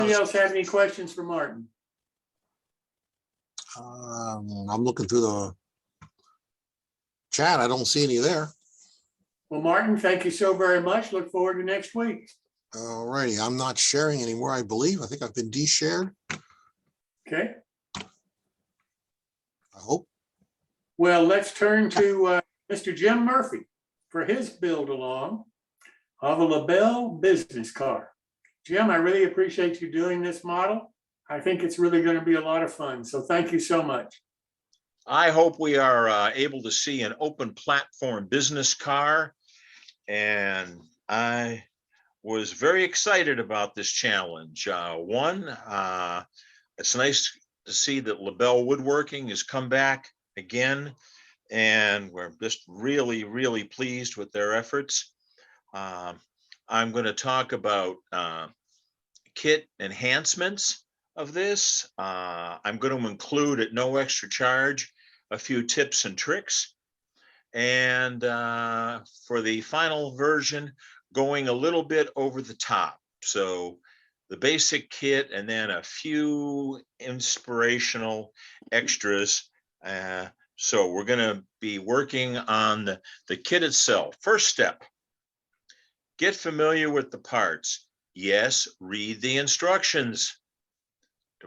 Anybody else have any questions for Martin? I'm looking through the chat. I don't see any there. Well, Martin, thank you so very much. Look forward to next week. All righty. I'm not sharing anymore, I believe. I think I've been de-shared. Okay. I hope. Well, let's turn to Mr. Jim Murphy for his build along of a LaBelle business car. Jim, I really appreciate you doing this model. I think it's really going to be a lot of fun. So thank you so much. I hope we are able to see an open platform business car. And I was very excited about this challenge. It's nice to see that LaBelle Woodworking has come back again. And we're just really, really pleased with their efforts. I'm going to talk about kit enhancements of this. I'm going to include at no extra charge a few tips and tricks. And for the final version, going a little bit over the top. So the basic kit and then a few inspirational extras. So we're going to be working on the kit itself. First step, get familiar with the parts. Yes, read the instructions.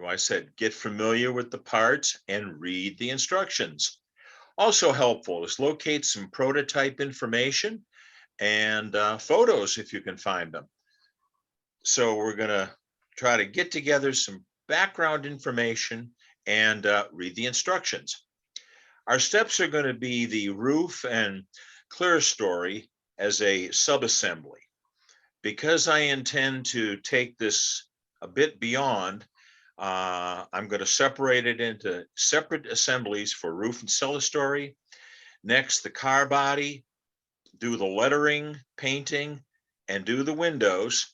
I said, get familiar with the parts and read the instructions. Also helpful is locate some prototype information and photos if you can find them. So we're going to try to get together some background information and read the instructions. Our steps are going to be the roof and clearstory as a subassembly. Because I intend to take this a bit beyond, I'm going to separate it into separate assemblies for roof and clerestory. Next, the car body, do the lettering, painting, and do the windows.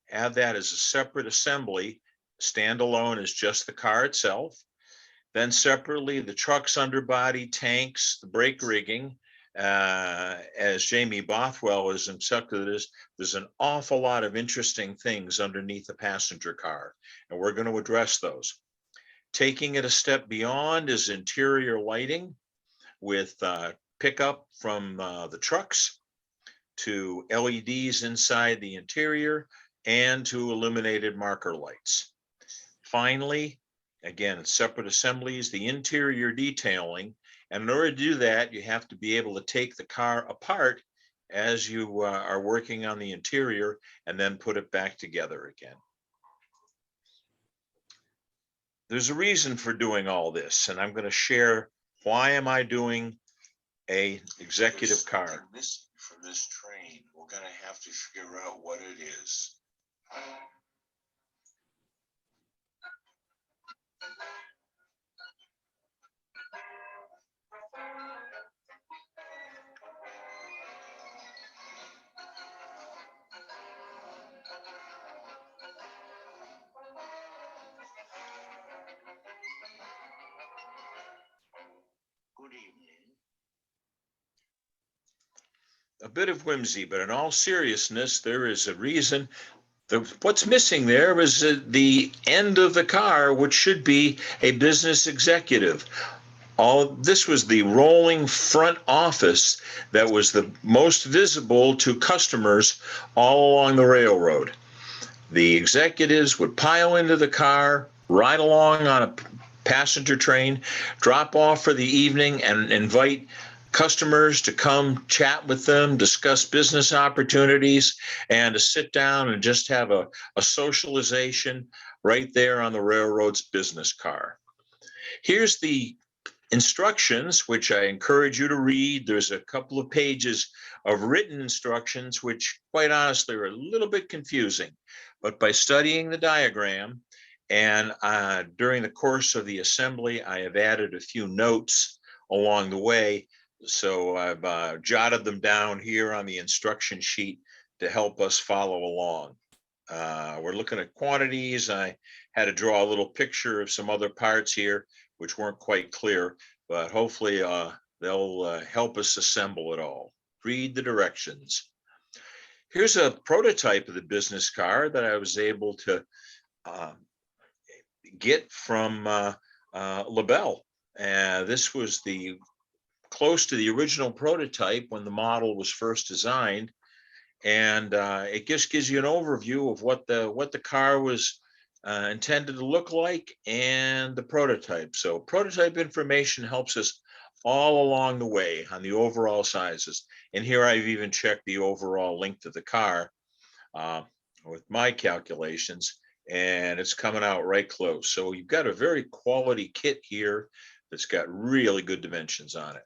Add that as a separate assembly, standalone as just the car itself. Then separately, the truck's underbody, tanks, the brake rigging. As Jamie Bothwell has instructed us, there's an awful lot of interesting things underneath the passenger car, and we're going to address those. Taking it a step beyond is interior lighting with pickup from the trucks to LEDs inside the interior and to illuminated marker lights. Finally, again, separate assemblies, the interior detailing. And in order to do that, you have to be able to take the car apart as you are working on the interior and then put it back together again. There's a reason for doing all this, and I'm going to share why am I doing a executive car. From this train, we're going to have to figure out what it is. Good evening. A bit of whimsy, but in all seriousness, there is a reason. What's missing there is the end of the car, which should be a business executive. This was the rolling front office that was the most visible to customers all along the railroad. The executives would pile into the car, ride along on a passenger train, drop off for the evening, and invite customers to come chat with them, discuss business opportunities, and to sit down and just have a socialization right there on the railroad's business car. Here's the instructions, which I encourage you to read. There's a couple of pages of written instructions, which quite honestly are a little bit confusing. But by studying the diagram and during the course of the assembly, I have added a few notes along the way. So I've jotted them down here on the instruction sheet to help us follow along. We're looking at quantities. I had to draw a little picture of some other parts here, which weren't quite clear, but hopefully they'll help us assemble it all. Read the directions. Here's a prototype of the business car that I was able to get from LaBelle. This was the close to the original prototype when the model was first designed. And it just gives you an overview of what the car was intended to look like and the prototype. So prototype information helps us all along the way on the overall sizes. And here I've even checked the overall length of the car with my calculations, and it's coming out right close. So you've got a very quality kit here that's got really good dimensions on it.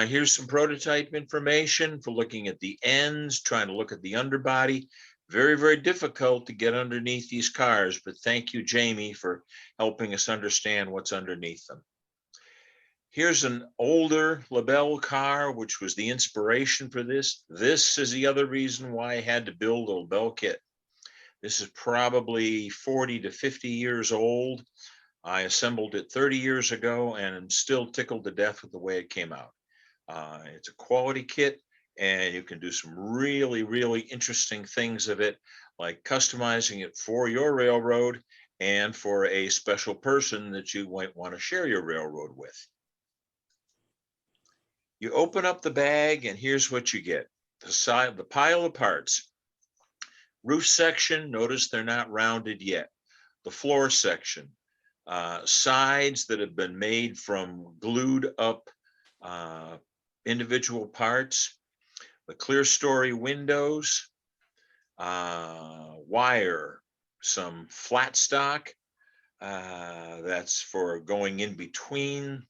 Here's some prototype information for looking at the ends, trying to look at the underbody. Very, very difficult to get underneath these cars, but thank you, Jamie, for helping us understand what's underneath them. Here's an older LaBelle car, which was the inspiration for this. This is the other reason why I had to build a LaBelle kit. This is probably 40 to 50 years old. I assembled it 30 years ago and I'm still tickled to death with the way it came out. It's a quality kit and you can do some really, really interesting things of it, like customizing it for your railroad and for a special person that you might want to share your railroad with. You open up the bag and here's what you get. The pile of parts. Roof section, notice they're not rounded yet. The floor section, sides that have been made from glued up individual parts, the clearstory windows, wire, some flat stock, that's for going in between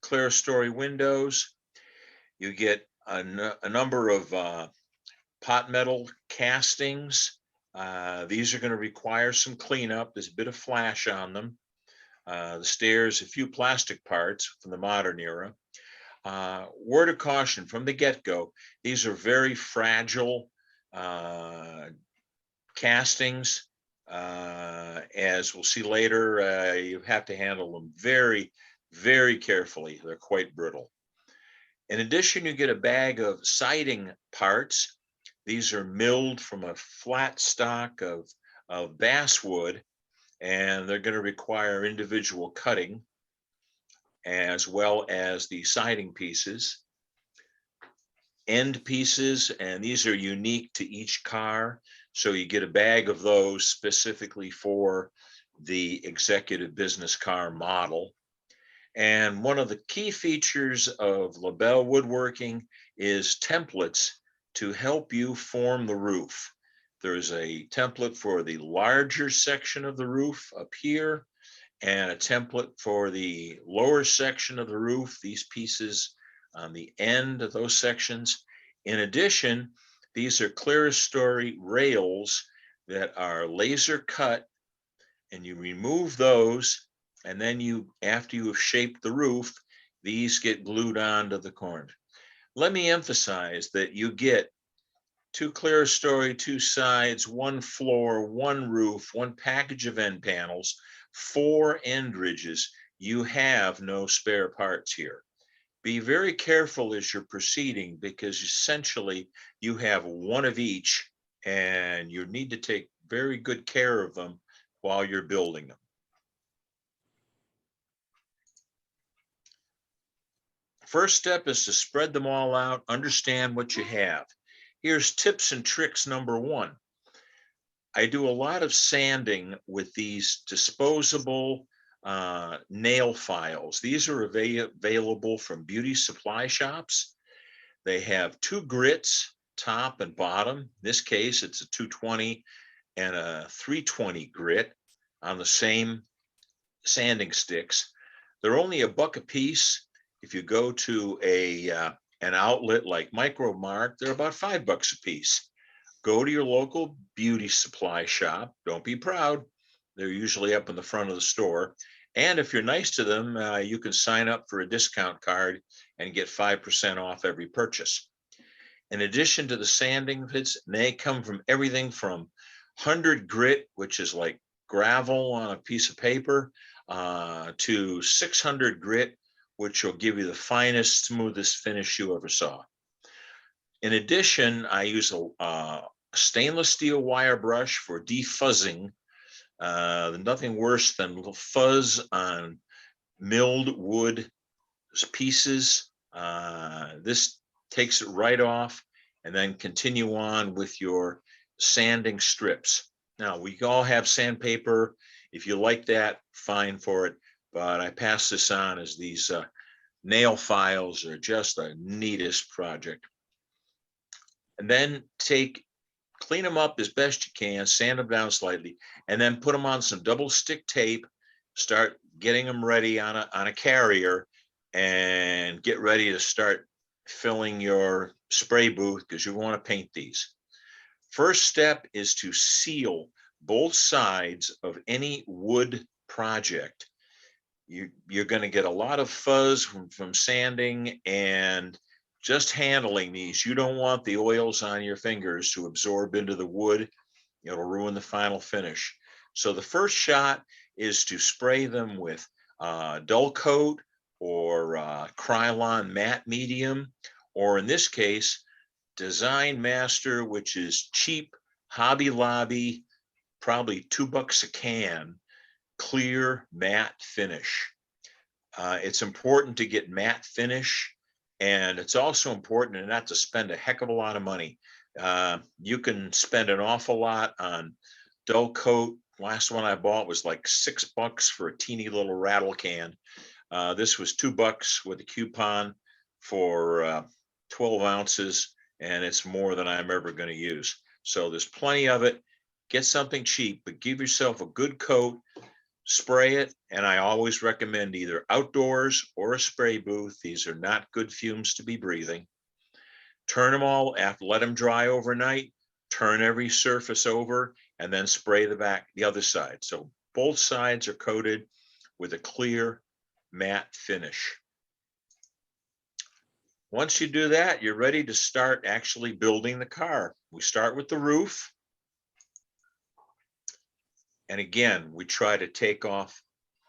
clearstory windows. You get a number of pot metal castings. These are going to require some cleanup. There's a bit of flash on them. The stairs, a few plastic parts from the modern era. Word of caution from the get-go, these are very fragile castings. As we'll see later, you have to handle them very, very carefully. They're quite brittle. In addition, you get a bag of siding parts. These are milled from a flat stock of basswood, and they're going to require individual cutting, as well as the siding pieces, end pieces, and these are unique to each car. So you get a bag of those specifically for the executive business car model. And one of the key features of LaBelle woodworking is templates to help you form the roof. There's a template for the larger section of the roof up here, and a template for the lower section of the roof, these pieces on the end of those sections. In addition, these are clearstory rails that are laser cut, and you remove those, and then after you have shaped the roof, these get glued onto the corner. Let me emphasize that you get 2 clearstory, 2 sides, 1 floor, 1 roof, 1 package of end panels, 4 end ridges. You have no spare parts here. Be very careful as you're proceeding, because essentially you have 1 of each and you need to take very good care of them while you're building them. First step is to spread them all out, understand what you have. Here's tips and tricks number 1. I do a lot of sanding with these disposable nail files. These are available from beauty supply shops. They have 2 grits, top and bottom. In this case, it's a 220 and a 320 grit on the same sanding sticks. They're only $1 a piece. If you go to an outlet like Micro Mart, they're about $5 a piece. Go to your local beauty supply shop. Don't be proud. They're usually up in the front of the store. And if you're nice to them, you can sign up for a discount card and get 5% off every purchase. In addition to the sanding kits, they come from everything from 100 grit, which is like gravel on a piece of paper, to 600 grit, which will give you the finest, smoothest finish you ever saw. In addition, I use a stainless steel wire brush for defuzzing Nothing worse than a little fuzz on milled wood pieces. This takes it right off, and then continue on with your sanding strips. Now, we all have sandpaper. If you like that, fine for it. But I pass this on as these nail files are just the neatest project. And then clean them up as best you can, sand them down slightly, and then put them on some double stick tape. Start getting them ready on a carrier, and get ready to start filling your spray booth because you want to paint these. First step is to seal both sides of any wood project. You're going to get a lot of fuzz from sanding and just handling these. You don't want the oils on your fingers to absorb into the wood. It'll ruin the final finish. So the first shot is to spray them with dull coat or Krylon matte medium, or in this case, Design Master, which is cheap Hobby Lobby, probably $2 a can, clear matte finish. It's important to get matte finish, and it's also important not to spend a heck of a lot of money. You can spend an awful lot on dull coat. Last one I bought was like $6 for a teeny little rattle can. This was $2 with a coupon for 12 ounces, and it's more than I'm ever going to use. So there's plenty of it. Get something cheap, but give yourself a good coat, spray it, and I always recommend either outdoors or a spray booth. These are not good fumes to be breathing. Turn them all after, let them dry overnight, turn every surface over, and then spray the other side. So both sides are coated with a clear matte finish. Once you do that, you're ready to start actually building the car. We start with the roof. And again, we try to take off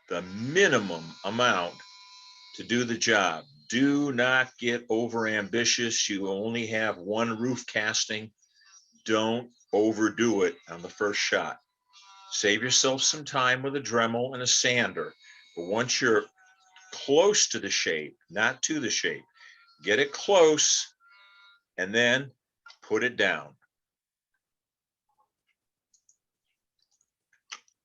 the minimum amount to do the job. Do not get over ambitious. You only have one roof casting. Don't overdo it on the first shot. Save yourself some time with a Dremel and a sander. But once you're close to the shape, not to the shape, get it close and then put it down.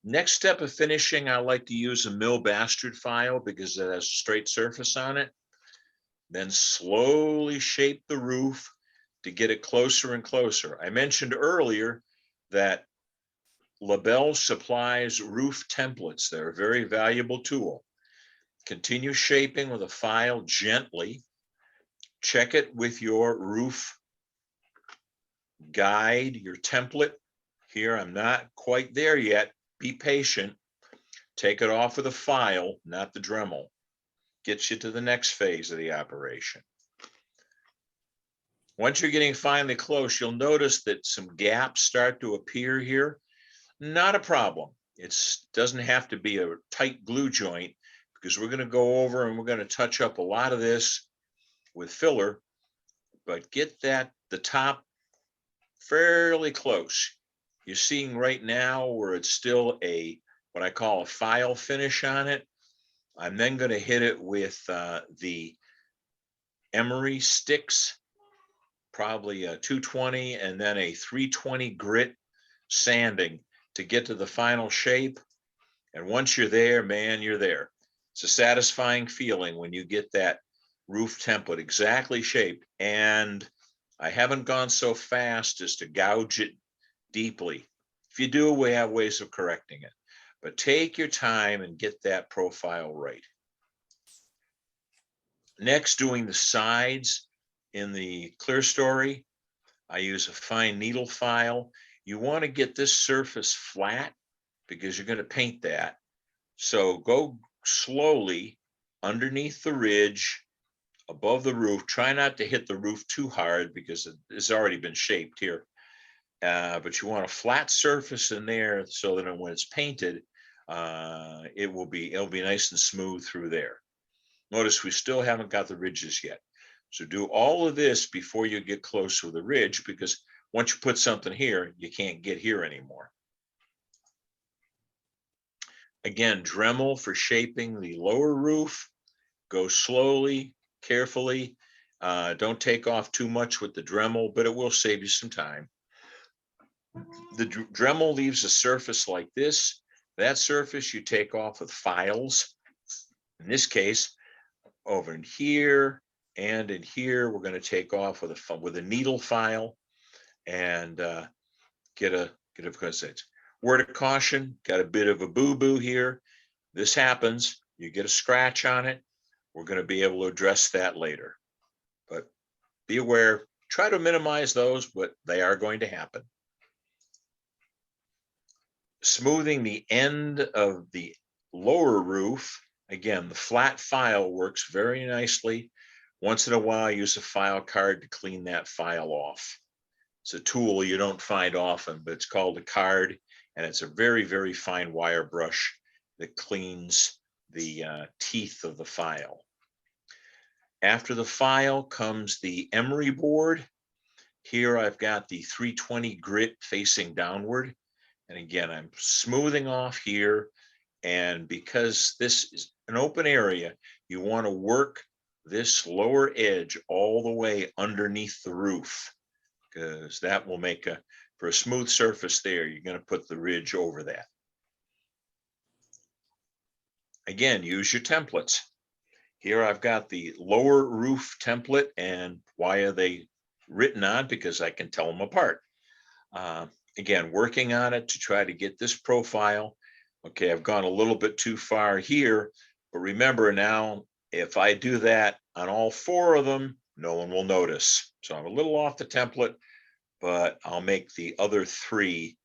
Next step of finishing, I like to use a mill bastard file because it has a straight surface on it. Then slowly shape the roof to get it closer and closer. I mentioned earlier that LaBelle supplies roof templates. They're a very valuable tool. Continue shaping with a file gently. Check it with your roof guide, your template. Here, I'm not quite there yet. Be patient. Take it off with a file, not the Dremel. Gets you to the next phase of the operation. Once you're getting finally close, you'll notice that some gaps start to appear here. Not a problem. It doesn't have to be a tight glue joint because we're going to go over and we're going to touch up a lot of this with filler, but get the top fairly close. You're seeing right now where it's still what I call a file finish on it. I'm then going to hit it with the emery sticks, probably a 220 and then a 320 grit sanding to get to the final shape. And once you're there, man, you're there. It's a satisfying feeling when you get that roof template exactly shaped. And I haven't gone so fast as to gouge it deeply. If you do, we have ways of correcting it. But take your time and get that profile right. Next, doing the sides in the clearstory, I use a fine needle file. You want to get this surface flat because you're going to paint that. So go slowly underneath the ridge, above the roof. Try not to hit the roof too hard because it's already been shaped here. But you want a flat surface in there so that when it's painted, it'll be nice and smooth through there. Notice we still haven't got the ridges yet. So do all of this before you get close to the ridge, because once you put something here, you can't get here anymore. Again, Dremel for shaping the lower roof. Go slowly, carefully. Don't take off too much with the Dremel, but it will save you some time. The Dremel leaves a surface like this. That surface you take off with files. In this case, over in here and in here, we're going to take off with a needle file and get a word of caution. Got a bit of a boo-boo here. This happens. You get a scratch on it. We're going to be able to address that later. But be aware, try to minimize those, but they are going to happen. Smoothing the end of the lower roof. Again, the flat file works very nicely. Once in a while, use a file card to clean that file off. It's a tool you don't find often, but it's called a card, and it's a very, very fine wire brush that cleans the teeth of the file. After the file comes the emery board. Here I've got the 320 grit facing downward. And again, I'm smoothing off here. And because this is an open area, you want to work this lower edge all the way underneath the roof, because that will make for a smooth surface there, you're going to put the ridge over that. Again, use your templates. Here I've got the lower roof template, and why are they written on? Because I can tell them apart. Again, working on it to try to get this profile. Okay, I've gone a little bit too far here, but remember now, if I do that on all four of them, no one will notice. So I'm a little off the template, but I'll make the other three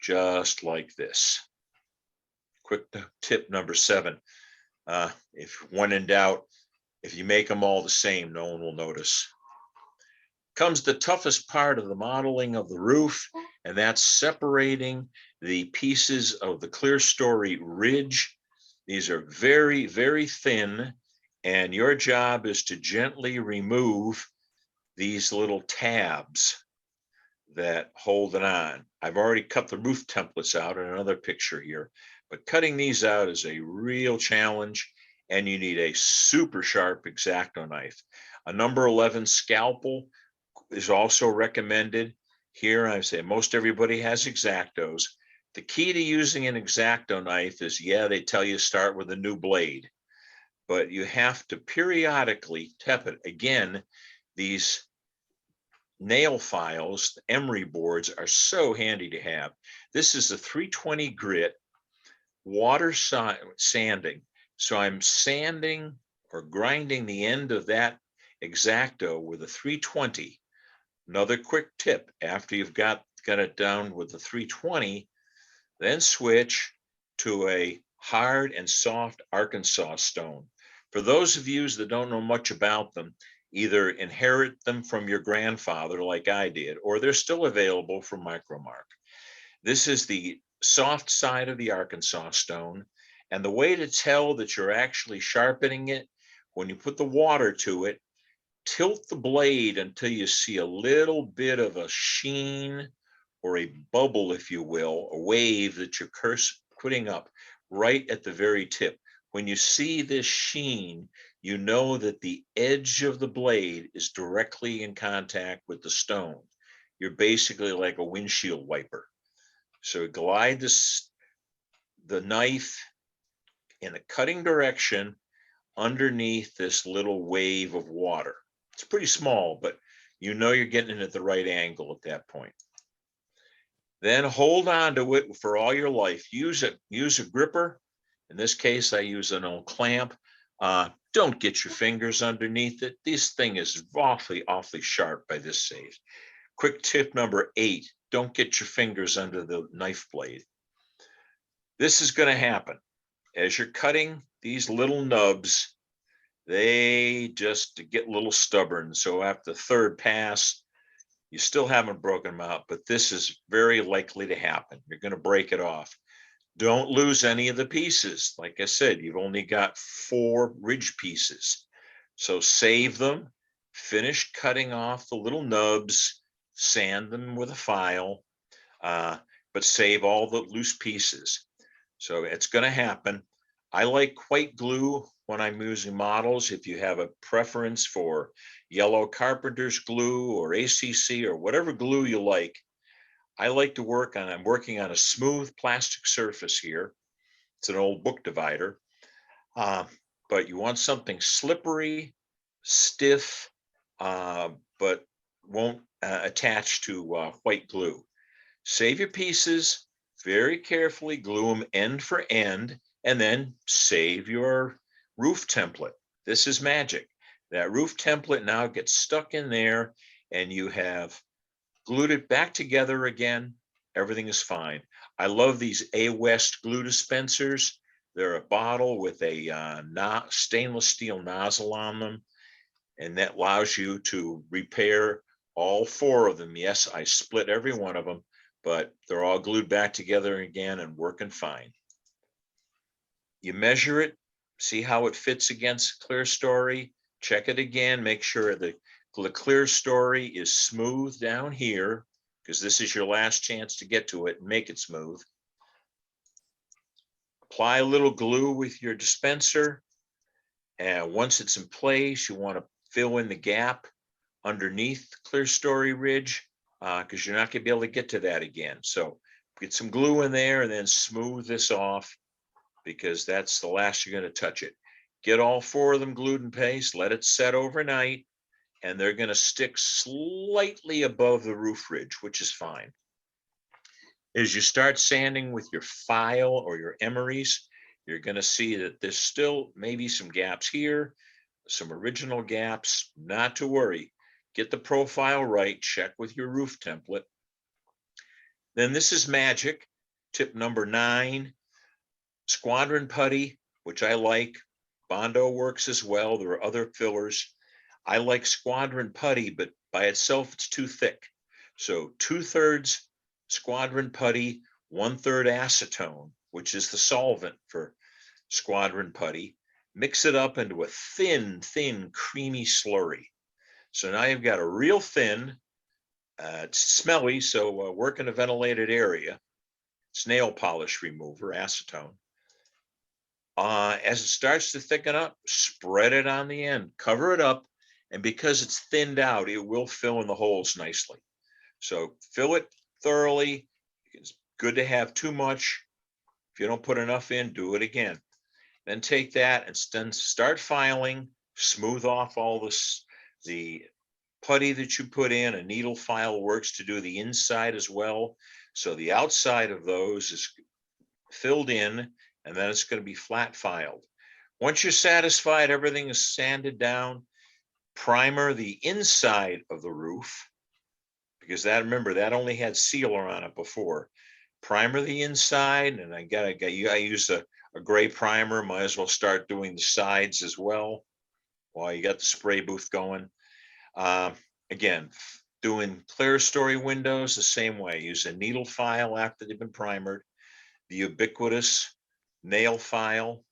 just like this. Quick tip number 7. If when in doubt, if you make them all the same, no one will notice. Comes the toughest part of the modeling of the roof, and that's separating the pieces of the clearstory ridge. These are very, very thin, and your job is to gently remove these little tabs that hold it on. I've already cut the roof templates out in another picture here, but cutting these out is a real challenge, and you need a super sharp X-Acto knife. A number 11 scalpel is also recommended. Here I say most everybody has X-Actos. The key to using an X-Acto knife is, yeah, they tell you start with a new blade, but you have to periodically tap it. Again, these nail files, the emery boards, are so handy to have. This is a 320 grit water sanding. So I'm sanding or grinding the end of that X-Acto with a 320. Another quick tip, after you've got it down with the 320, then switch to a hard and soft Arkansas stone. For those of you that don't know much about them, either inherit them from your grandfather like I did, or they're still available from Micromark. This is the soft side of the Arkansas stone. And the way to tell that you're actually sharpening it, when you put the water to it, tilt the blade until you see a little bit of a sheen or a bubble, if you will, a wave that you're putting up right at the very tip. When you see this sheen, you know that the edge of the blade is directly in contact with the stone. You're basically like a windshield wiper. So glide the knife in a cutting direction underneath this little wave of water. It's pretty small, but you know you're getting it at the right angle at that point. Then hold on to it for all your life. Use a gripper. In this case, I use an old clamp. Don't get your fingers underneath it. This thing is awfully, awfully sharp by this stage. Quick tip number 8, don't get your fingers under the knife blade. This is going to happen. As you're cutting these little nubs, they just get a little stubborn. So after the third pass, you still haven't broken them out, but this is very likely to happen. You're going to break it off. Don't lose any of the pieces. Like I said, you've only got 4 ridge pieces. So save them, finish cutting off the little nubs, sand them with a file, but save all the loose pieces. So it's going to happen. I like white glue when I'm using models. If you have a preference for yellow carpenter's glue or ACC or whatever glue you like, I like to work on, I'm working on a smooth plastic surface here. It's an old book divider. But you want something slippery, stiff, but won't attach to white glue. Save your pieces, very carefully glue them end for end, and then save your roof template. This is magic. That roof template now gets stuck in there, and you have glued it back together again. Everything is fine. I love these A West glue dispensers. They're a bottle with a stainless steel nozzle on them, and that allows you to repair all 4 of them. Yes, I split every one of them, but they're all glued back together again and working fine. You measure it, see how it fits against clearstory, check it again, make sure the clearstory is smooth down here, because this is your last chance to get to it and make it smooth. Apply a little glue with your dispenser, and once it's in place, you want to fill in the gap underneath the clearstory ridge, because you're not going to be able to get to that again. So get some glue in there and then smooth this off, because that's the last you're going to touch it. Get all 4 of them glued in place, let it set overnight, and they're going to stick slightly above the roof ridge, which is fine. As you start sanding with your file or your emeries, you're going to see that there's still maybe some gaps here, some original gaps. Not to worry. Get the profile right, check with your roof template. Then this is magic. Tip number 9, squadron putty, which I like. Bondo works as well. There are other fillers. I like squadron putty, but by itself, it's too thick. So 2/3 squadron putty, 1/3 acetone, which is the solvent for squadron putty. Mix it up into a thin, creamy slurry. So now you've got a real thin, it's smelly, so work in a ventilated area. It's nail polish remover, acetone. As it starts to thicken up, spread it on the end, cover it up, and because it's thinned out, it will fill in the holes nicely. So fill it thoroughly. It's good to have too much. If you don't put enough in, do it again. Then take that and then start filing, smooth off all this, the putty that you put in. A needle file works to do the inside as well. So the outside of those is filled in, and then it's going to be flat filed. Once you're satisfied everything is sanded down, primer the inside of the roof, because that, remember, that only had sealer on it before. Primer the inside, and I use a gray primer. Might as well start doing the sides as well while you got the spray booth going. Again, doing clearstory windows the same way. Use a needle file after they've been primered, the ubiquitous nail file.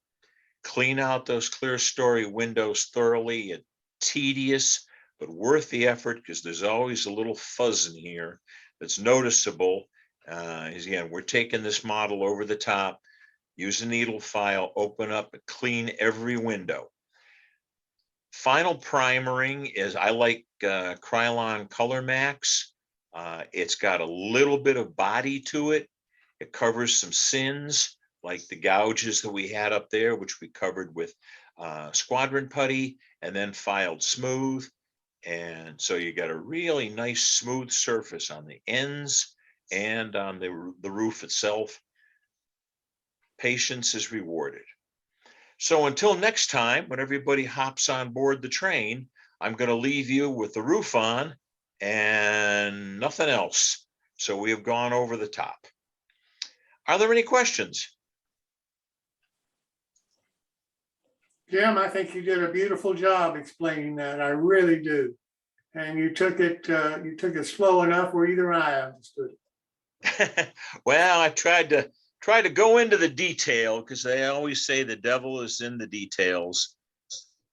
Clean out those clearstory windows thoroughly. It's tedious, but worth the effort, because there's always a little fuzz in here that's noticeable. Again, we're taking this model over the top. Use a needle file, open up and clean every window. Final primering is, I like Krylon Color Max. It's got a little bit of body to it. It covers some sins, like the gouges that we had up there, which we covered with squadron putty and then filed smooth. And so you got a really nice smooth surface on the ends and on the roof itself. Patience is rewarded. So until next time, when everybody hops on board the train, I'm going to leave you with the roof on and nothing else. So we have gone over the top. Are there any questions? Jim, I think you did a beautiful job explaining that. I really do. And you took it slow enough where either I understood it. Well, I tried to go into the detail, because they always say the devil is in the details.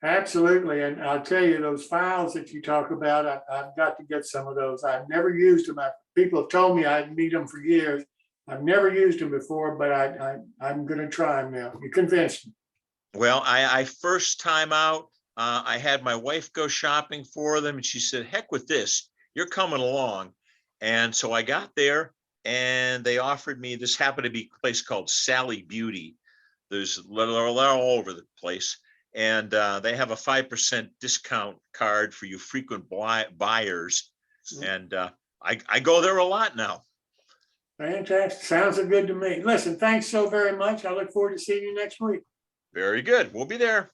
Absolutely. And I'll tell you, those files that you talk about, I've got to get some of those. I've never used them. People have told me I'd need them for years. I've never used them before, but I'm gonna try them now. You convinced me. Well, I first time out, I had my wife go shopping for them and she said, heck with this, you're coming along. And so I got there and they offered me, this happened to be a place called Sally Beauty. They're all over the place. And they have a 5% discount card for you frequent buyers. And I go there a lot now. Fantastic. Sounds good to me. Listen, thanks so very much. I look forward to seeing you next week. Very good. We'll be there.